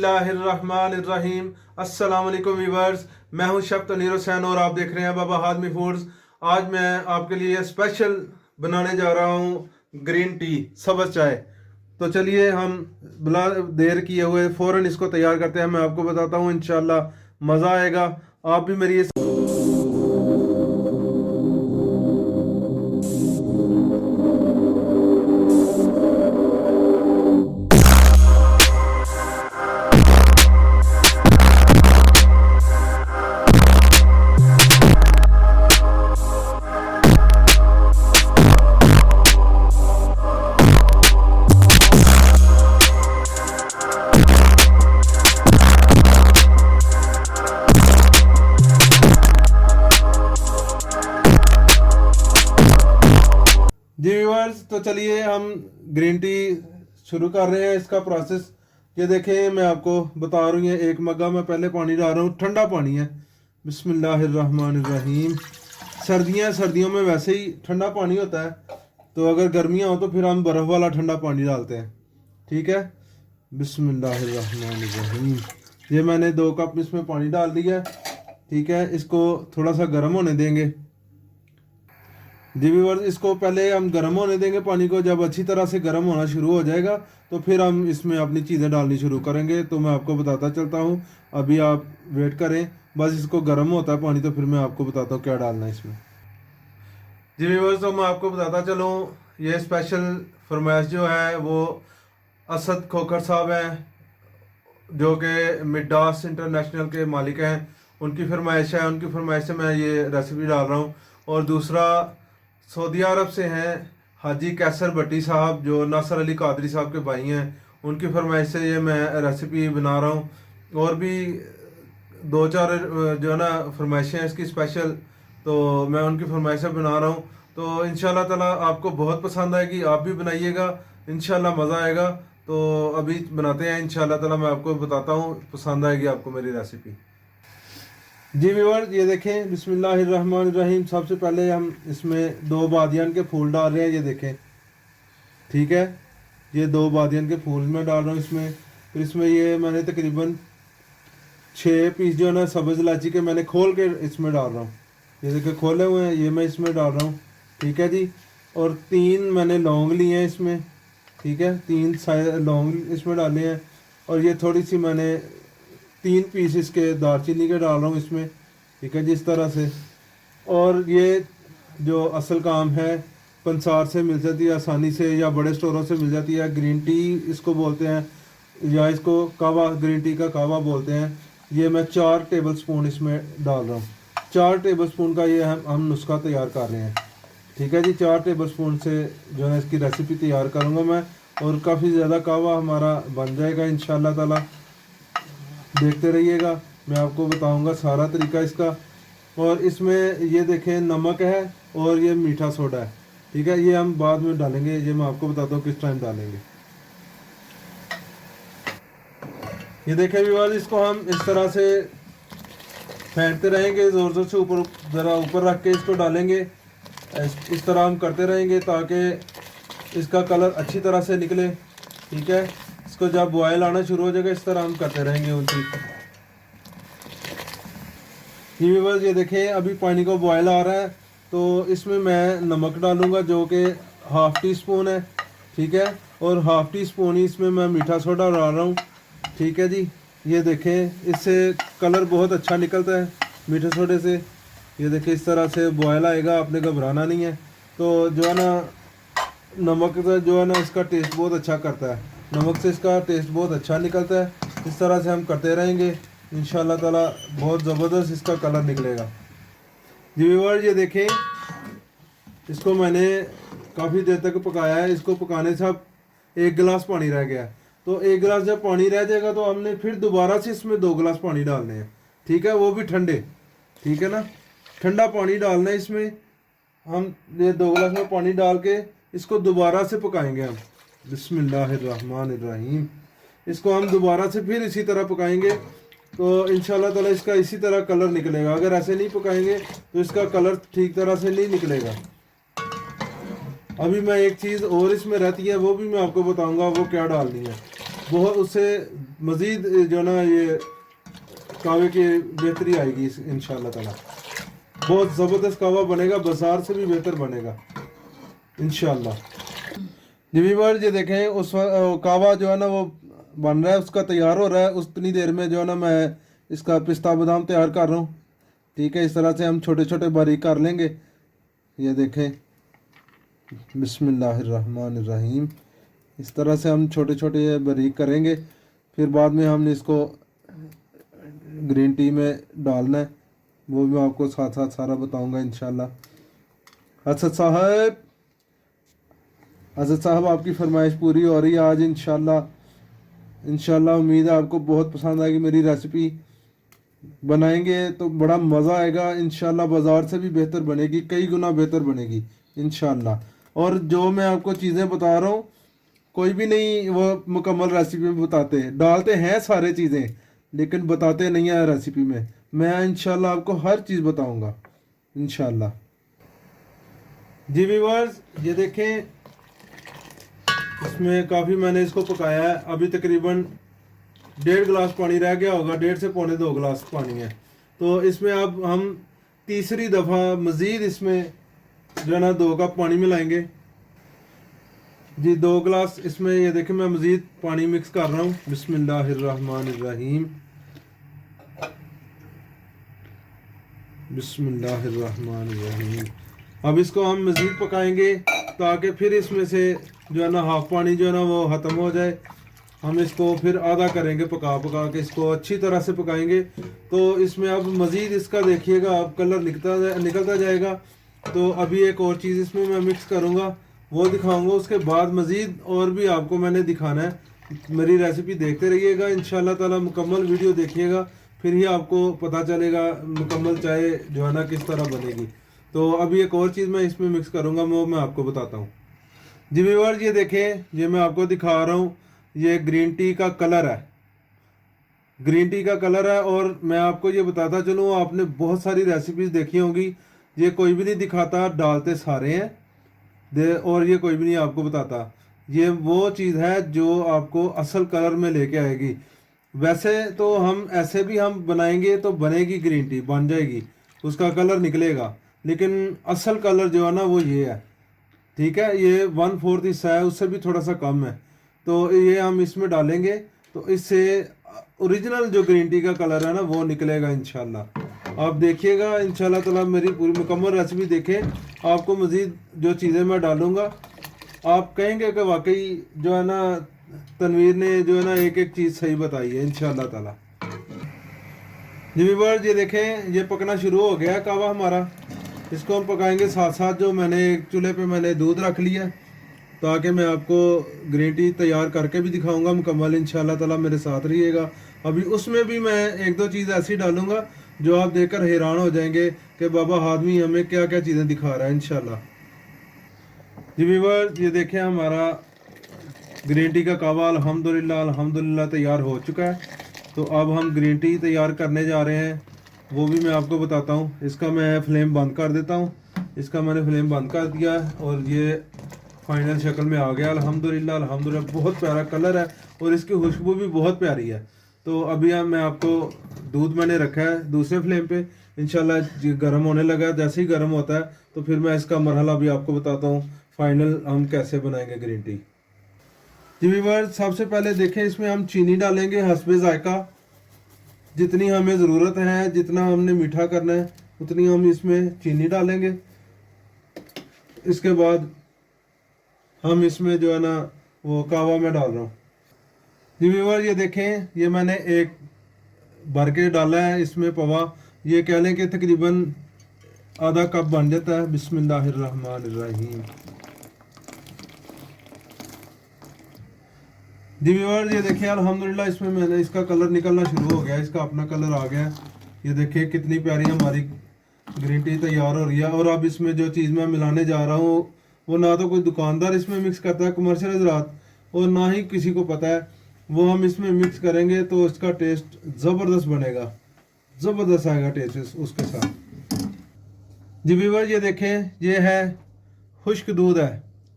बिस्मिल्लाहिर्रहमानिर्रहीम। अस्सलाम वालेकुम व्यूअर्स, मैं हूं शेफ तनीर हुसैन और आप देख रहे हैं बाबा हाज़मी फूड्स। आज मैं आपके लिए स्पेशल बनाने जा रहा हूं ग्रीन टी, सब्ज़ चाय। तो चलिए हम बिला देर किए हुए फ़ौरन इसको तैयार करते हैं। मैं आपको बताता हूं, इंशाल्लाह मज़ा आएगा। आप भी मेरी जी व्यूअर्स, तो चलिए हम ग्रीन टी शुरू कर रहे हैं इसका प्रोसेस। ये देखें, मैं आपको बता रही हूँ, एक मग्गा में पहले पानी डाल रहा हूँ, ठंडा पानी है। बिस्मिल्लाहिर्रहमानिर्रहीम। सर्दियों में वैसे ही ठंडा पानी होता है, तो अगर गर्मियाँ हो तो फिर हम बर्फ़ वाला ठंडा पानी डालते हैं। ठीक है, बिस्मिल्लाहिर्रहमानिर्रहीम। ये मैंने 2 कप इसमें पानी डाल दिया है। ठीक है, इसको थोड़ा सा गर्म होने देंगे। जी व्यूअर्स, इसको पहले हम गर्म होने देंगे पानी को। जब अच्छी तरह से गर्म होना शुरू हो जाएगा तो फिर हम इसमें अपनी चीज़ें डालनी शुरू करेंगे। तो मैं आपको बताता चलता हूँ, अभी आप वेट करें, बस इसको गर्म होता है पानी तो फिर मैं आपको बताता हूँ क्या डालना है इसमें। जी व्यूअर्स, तो मैं आपको बताता चलूँ, ये स्पेशल फरमाइश जो है वो असद खोखर साहब हैं, जो कि मिडास इंटरनेशनल के मालिक हैं। उनकी फरमाइश है, उनकी फरमाइश से मैं ये रेसिपी डाल रहा हूँ। और दूसरा सऊदी अरब से हैं हाजी कैसर भट्टी साहब, जो नासर अली कादरी साहब के भाई हैं। उनकी फरमाइश से ये मैं रेसिपी बना रहा हूँ। और भी 2-4 जो है ना फरमाइशें हैं इसकी स्पेशल, तो मैं उनकी फरमाइश से बना रहा हूँ। तो इंशाल्लाह ताला आपको बहुत पसंद आएगी, आप भी बनाइएगा, इंशाल्लाह मज़ा आएगा। तो अभी बनाते हैं, इंशाल्लाह ताला मैं आपको बताता हूँ, पसंद आएगी आपको मेरी रेसिपी। जी व्यूअर्स, ये देखें, बिस्मिल्लाहिर्रहमानिर्रहीम। सबसे पहले हम इसमें 2 बादियान के फूल डाल रहे हैं, ये देखें। ठीक है, ये 2 बादियान के फूल मैं डाल रहा हूँ इसमें। फिर इसमें ये मैंने तकरीबन 6 पीस जो है ना सब्ज़ इलायची के मैंने खोल के इसमें डाल रहा हूँ। ये देखिए खोले हुए हैं, ये मैं इसमें डाल रहा हूँ। ठीक है जी। और 3 मैंने लौंग लिए हैं इसमें। ठीक है, 3 लौंग इसमें डाले हैं। और ये थोड़ी सी मैंने 3 पीस इसके दालचीनी के डाल रहा हूँ इसमें। ठीक है जी, इस तरह से। और ये जो असल काम है, पंसार से मिल जाती है आसानी से, या बड़े स्टोरों से मिल जाती है। ग्रीन टी इसको बोलते हैं, या इसको कावा, ग्रीन टी का कावा बोलते हैं। ये मैं 4 टेबल स्पून इसमें डाल रहा हूँ। 4 टेबल स्पून का ये हम नुस्खा तैयार कर रहे हैं। ठीक है जी, 4 टेबल स्पून से जो है इसकी रेसिपी तैयार करूँगा मैं। और काफ़ी ज़्यादा कावा हमारा बन जाएगा इंशाल्लाह ताला। देखते रहिएगा, मैं आपको बताऊंगा सारा तरीका इसका। और इसमें ये देखें, नमक है और ये मीठा सोडा है। ठीक है, ये हम बाद में डालेंगे, ये मैं आपको बताता हूँ किस टाइम डालेंगे। ये देखें व्यूअर्स, इसको हम इस तरह से फेंटते रहेंगे, ज़ोर ज़ोर से ऊपर, ज़रा ऊपर रख के इसको डालेंगे। इस तरह हम करते रहेंगे ताकि इसका कलर अच्छी तरह से निकले। ठीक है, इसको जब बॉयल आना शुरू हो जाएगा, इस तरह हम करते रहेंगे उनकी। जी व्यूअर्स, ये देखें, अभी पानी को बॉयल आ रहा है, तो इसमें मैं नमक डालूंगा जो कि 1/2 टीस्पून है। ठीक है, और 1/2 टीस्पून ही इसमें मैं मीठा सोडा डाल रहा हूँ। ठीक है जी, ये देखें, इससे कलर बहुत अच्छा निकलता है मीठे सोडे से। ये देखें, इस तरह से बॉयल आएगा, आपने घबराना नहीं है। तो जो है ना, नमक जो है ना इसका टेस्ट बहुत अच्छा करता है, नमक से इसका टेस्ट बहुत अच्छा निकलता है। इस तरह से हम करते रहेंगे, इंशाल्लाह ताला बहुत ज़बरदस्त इसका कलर निकलेगा। जी व्यूअर्स, ये देखें, इसको मैंने काफ़ी देर तक पकाया है। इसको पकाने से अब 1 गिलास पानी रह गया। तो 1 गिलास जब पानी रह जाएगा तो हमने फिर दोबारा से इसमें 2 गिलास पानी डालने हैं। ठीक है, वो भी ठंडे। ठीक है ना, ठंडा पानी डालना है इसमें। हम ये 2 गिलास में पानी डाल के इसको दोबारा से पकाएंगे हम। बिस्मिल्लाहिर्रहमानिर्रहीम। इसको हम दोबारा से फिर इसी तरह पकाएंगे, तो इंशाल्लाह ताला इसका इसी तरह कलर निकलेगा। अगर ऐसे नहीं पकाएंगे तो इसका कलर ठीक तरह से नहीं निकलेगा। अभी मैं एक चीज़ और इसमें रहती है, वो भी मैं आपको बताऊंगा वो क्या डालनी है। बहुत उससे मज़ीद जो ना ये कहवे की बेहतरी आएगी इंशाल्लाह ताला। बहुत ज़बरदस्त कहवा बनेगा, बाजार से भी बेहतर बनेगा इंशाल्लाह। जी व्यूअर्स ये देखें उस कहवा जो है ना वो बन रहा है, उसका तैयार हो रहा है। उतनी देर में जो है ना मैं इसका पिस्ता बादाम तैयार कर रहा हूँ। ठीक है, इस तरह से हम छोटे छोटे बारीक कर लेंगे। ये देखें बिस्मिल्लाहिर्रहमानिर्रहीम, इस तरह से हम छोटे छोटे बारीक करेंगे। फिर बाद में हमने इसको ग्रीन टी में डालना है, वो भी मैं आपको साथ साथ सारा बताऊंगा इंशाल्लाह। असद साहब आपकी फरमाइश पूरी हो रही है आज इंशाल्लाह। इंशाल्लाह उम्मीद है आपको बहुत पसंद आएगी मेरी रेसिपी। बनाएंगे तो बड़ा मज़ा आएगा इंशाल्लाह, बाज़ार से भी बेहतर बनेगी, कई गुना बेहतर बनेगी इंशाल्लाह। और जो मैं आपको चीज़ें बता रहा हूँ कोई भी नहीं वो मुकम्मल रेसिपी में बताते, डालते हैं सारे चीज़ें लेकिन बताते नहीं है रेसिपी में। मैं इंशाल्लाह आपको हर चीज़ बताऊंगा इंशाल्लाह। जी व्यूअर्स ये देखें इसमें काफ़ी मैंने इसको पकाया है। अभी तकरीबन 1.5 गिलास पानी रह गया होगा, 1.5 से पौने 2 गिलास पानी है। तो इसमें अब हम तीसरी दफ़ा मज़ीद इसमें जो है ना 2 कप पानी मिलाएंगे। जी 2 गिलास इसमें ये देखें मैं मज़ीद पानी मिक्स कर रहा हूँ। बिस्मिल्लाहिर्रहमानिर्रहीम, बिस्मिल्लाहिर्रहमानिर्रहीम। अब इसको हम मज़ीद पकाएंगे ताकि फिर इसमें से जो है ना हाफ पानी जो है ना वो ख़त्म हो जाए। हम इसको फिर आधा करेंगे, पका पका के इसको अच्छी तरह से पकाएंगे। तो इसमें अब मज़ीद इसका देखिएगा अब कलर निकलता जाएगा। तो अभी एक और चीज़ इसमें मैं मिक्स करूँगा, वो दिखाऊंगा। उसके बाद मज़ीद और भी आपको मैंने दिखाना है। मेरी रेसिपी देखते रहिएगा इंशाल्लाह ताला, मुकम्मल वीडियो देखिएगा फिर ही आपको पता चलेगा मुकम्मल चाय जो है ना किस तरह बनेगी। तो अभी एक और चीज़ मैं इसमें मिक्स करूँगा, वो मैं आपको बताता हूँ। जी व्यूअर्स ये देखें, ये मैं आपको दिखा रहा हूँ, ये ग्रीन टी का कलर है, ग्रीन टी का कलर है। और मैं आपको ये बताता चलूँ, आपने बहुत सारी रेसिपीज़ देखी होंगी, ये कोई भी नहीं दिखाता, डालते सारे हैं और ये कोई भी नहीं आपको बताता। ये वो चीज़ है जो आपको असल कलर में लेके आएगी। वैसे तो हम ऐसे भी हम बनाएंगे तो बनेगी ग्रीन टी, बन जाएगी, उसका कलर निकलेगा, लेकिन असल कलर जो है ना वो ये है। ठीक है, ये 1/4 हिस्सा है, उससे भी थोड़ा सा कम है। तो ये हम इसमें डालेंगे तो इससे ओरिजिनल जो ग्रीन टी का कलर है ना वो निकलेगा इंशाल्लाह। आप देखिएगा इंशाल्लाह ताला, मेरी पूरी मुकम्मल रेसिपी देखें। आपको मज़ीद जो चीज़ें मैं डालूँगा आप कहेंगे कि वाकई जो है ना तनवीर ने जो है ना एक एक चीज़ सही बताई है इंशाल्लाह ताला। जी व्यूअर्स ये देखें ये पकना शुरू हो गया है कहवा हमारा। इसको हम पकाएंगे साथ साथ। जो मैंने एक चूल्हे पे मैंने दूध रख लिया ताकि मैं आपको ग्रीन टी तैयार करके भी दिखाऊंगा मुकम्मल इंशाल्लाह ताला, मेरे साथ रहिएगा। अभी उसमें भी मैं एक दो चीज़ ऐसी डालूंगा जो आप देखकर हैरान हो जाएंगे कि बाबा हादमी हमें क्या क्या चीज़ें दिखा रहा है इंशाल्लाह। जी व्यूअर्स ये देखें हमारा ग्रीन टी का कहवा अल्हम्दुलिल्लाह अल्हम्दुलिल्लाह तैयार हो चुका है। तो अब हम ग्रीन टी तैयार करने जा रहे हैं, वो भी मैं आपको बताता हूँ। इसका मैं फ्लेम बंद कर देता हूँ। इसका मैंने फ्लेम बंद कर दिया और ये फाइनल शक्ल में आ गया अल्हम्दुलिल्लाह अल्हम्दुलिल्लाह। बहुत प्यारा कलर है और इसकी खुशबू भी बहुत प्यारी है। तो अभी मैं आपको दूध मैंने रखा है दूसरे फ्लेम पे, इंशाल्लाह गर्म होने लगा। जैसे ही गर्म होता है तो फिर मैं इसका मरहला भी आपको बताता हूँ फाइनल हम कैसे बनाएंगे ग्रीन टी। जी व्यूअर्स सबसे पहले देखें इसमें हम चीनी डालेंगे हस्बे जायका, जितनी हमें ज़रूरत है, जितना हमने मीठा करना है उतनी हम इसमें चीनी डालेंगे। इसके बाद हम इसमें जो है ना वो कहवा में डाल रहा हूँ। जी व्यूअर्स ये देखें ये मैंने एक भर के डाला है इसमें पवा, ये कह लें कि तकरीबन आधा कप बन जाता है। बिस्मिल्लाहिर्रहमानिर्रहीम। जी व्यूअर्स ये देखिए अल्हम्दुलिल्लाह इसमें मैंने इसका कलर निकलना शुरू हो गया, इसका अपना कलर आ गया। ये देखिए कितनी प्यारी हमारी ग्रीन टी तैयार हो रही है। और अब इसमें जो चीज़ मैं मिलाने जा रहा हूँ वो ना तो कोई दुकानदार इसमें मिक्स करता है कमर्शियल हज़रात, और ना ही किसी को पता है। वो हम इसमें मिक्स करेंगे तो इसका टेस्ट ज़बरदस्त बनेगा, ज़बरदस्त आएगा टेस्ट उसके साथ। जी व्यूअर्स ये देखें ये है खुश्क दूध है,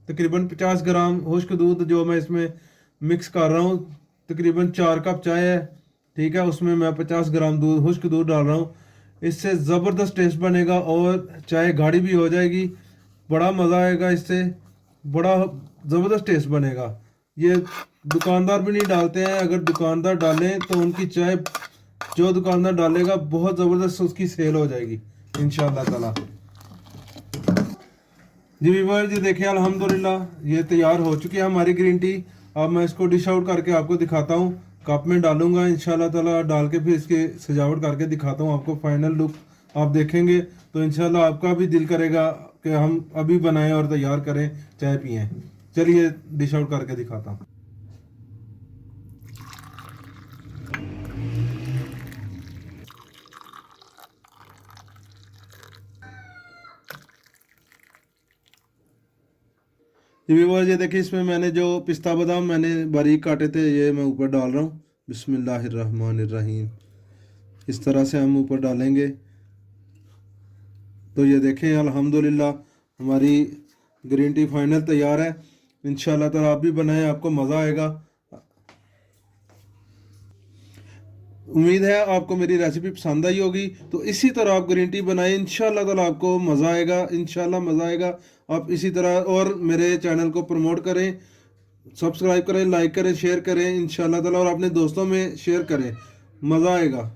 तकरीबन 50 ग्राम खुश्क दूध जो मैं इसमें मिक्स कर रहा हूँ। तकरीबन 4 कप चाय है, ठीक है, उसमें मैं 50 ग्राम दूध, खुश्क दूध डाल रहा हूँ। इससे ज़बरदस्त टेस्ट बनेगा और चाय गाढ़ी भी हो जाएगी, बड़ा मज़ा आएगा इससे, बड़ा ज़बरदस्त टेस्ट बनेगा। ये दुकानदार भी नहीं डालते हैं, अगर दुकानदार डालें तो उनकी चाय, जो दुकानदार डालेगा बहुत ज़बरदस्त उसकी सेल हो जाएगी इंशाअल्लाह ताला। जी व्यूअर, जी देखिए अल्हम्दुलिल्लाह ये तैयार हो चुकी है हमारी ग्रीन टी। अब मैं इसको डिश आउट करके आपको दिखाता हूँ, कप में डालूंगा इंशाल्लाह ताला, डाल के फिर इसके सजावट करके दिखाता हूँ आपको। फाइनल लुक आप देखेंगे तो इंशाल्लाह आपका भी दिल करेगा कि हम अभी बनाएं और तैयार करें, चाय पिएं। चलिए डिश आउट करके दिखाता हूँ। ये व्यूअर्स, ये देखिए इसमें मैंने जो पिस्ता बादाम मैंने बारीक काटे थे ये मैं ऊपर डाल रहा हूँ। बिस्मिल्लाहिर्रहमानिर्रहीम, इस तरह से हम ऊपर डालेंगे। तो ये देखें अल्हम्दुलिल्लाह हमारी ग्रीन टी फाइनल तैयार है। इंशाल्लाह ताला आप भी बनाएं, आपको मज़ा आएगा। उम्मीद है आपको मेरी रेसिपी पसंद आई होगी। तो इसी तरह आप ग्रीन टी बनाएं, इंशाल्लाह ताला आपको मज़ा आएगा, इंशाल्लाह मज़ा आएगा। आप इसी तरह और मेरे चैनल को प्रमोट करें, सब्सक्राइब करें, लाइक करें, शेयर करें इंशाल्लाह ताला, और अपने दोस्तों में शेयर करें, मज़ा आएगा।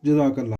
जज़ाकल्लाह।